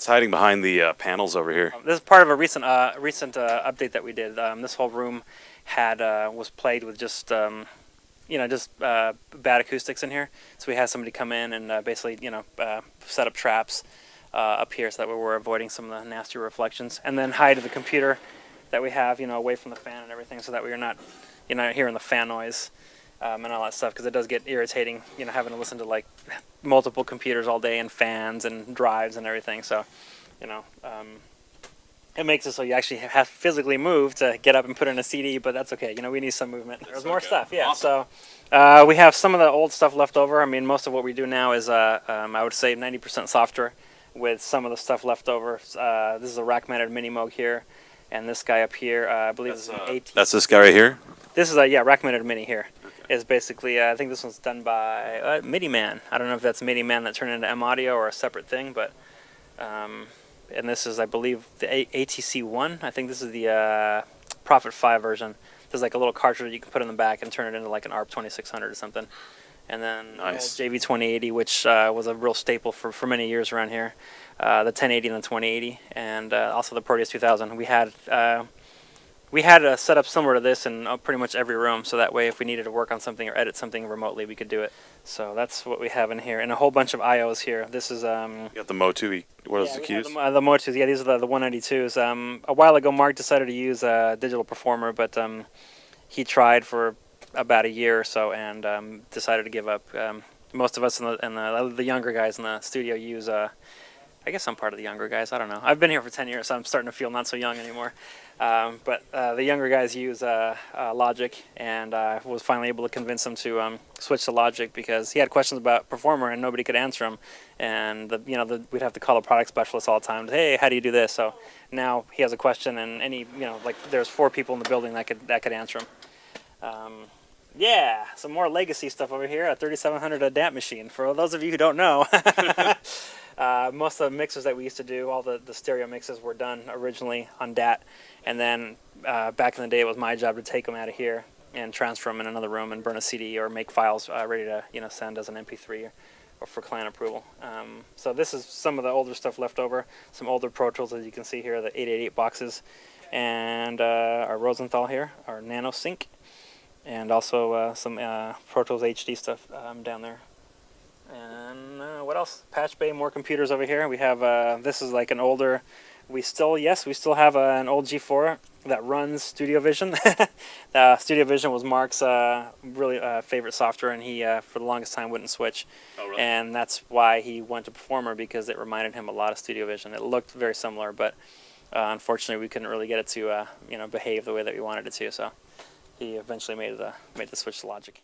hiding behind the panels over here? This is part of a recent update that we did. This whole room had was plagued with just bad acoustics in here. So we had somebody come in and basically set up traps up here so that we were avoiding some of the nasty reflections, and then hide the computer that we have away from the fan and everything, so that we are not hearing the fan noise and all that stuff, because it does get irritating having to listen to like multiple computers all day and fans and drives and everything. So it makes it so you actually have to physically move to get up and put in a CD, but that's okay. We need some movement. There's more stuff, yeah. Awesome. So we have some of the old stuff left over. I mean, most of what we do now is, I would say, 90% software, with some of the stuff left over. This is a rack-mounted mini Moog here, and this guy up here, I believe this is an AT. That's this guy right here? This is a rack-mounted mini here. Okay. Is basically, I think this one's done by MIDI Man. I don't know if that's MIDI Man that turned into M Audio or a separate thing, but and this is, I believe, the ATC1. I think this is the Prophet 5 version. There's like a little cartridge you can put in the back and turn it into like an ARP 2600 or something. And then nice. JV 2080, which was a real staple for many years around here. The 1080 and the 2080, and also the Proteus 2000. We had a setup similar to this in pretty much every room, so that way if we needed to work on something or edit something remotely, we could do it. So that's what we have in here, and a whole bunch of IOs here. This is you got the Motu. What is the keys? The Motus. Yeah, these are the 192s. A while ago, Mark decided to use a digital performer, but he tried for about a year or so and decided to give up. Most of us and the younger guys in the studio use. I guess I'm part of the younger guys. I don't know. I've been here for 10 years, so I'm starting to feel not so young anymore. But the younger guys use Logic, and I was finally able to convince him to switch to Logic, because he had questions about Performer and nobody could answer them. And we'd have to call a product specialist all the time. Hey, how do you do this? So now he has a question, and there's 4 people in the building that could answer him. Yeah, some more legacy stuff over here. A 3700 DAT machine. For those of you who don't know. Most of the mixes that we used to do, all the stereo mixes, were done originally on DAT, and then back in the day it was my job to take them out of here and transfer them in another room and burn a CD or make files ready to send as an MP3 or for client approval. So this is some of the older stuff left over, some older Pro Tools, as you can see here, the 888 boxes, and our Rosenthal here, our Nano Sync, and also some Pro Tools HD stuff down there. And what else? Patch Bay, more computers over here. We have, this is like an older, we still have an old G4 that runs Studio Vision. Studio Vision was Mark's really favorite software, and he, for the longest time, wouldn't switch. Oh, really? And that's why he went to Performer, because it reminded him a lot of Studio Vision. It looked very similar, but unfortunately we couldn't really get it to behave the way that we wanted it to, so he eventually made the switch to Logic.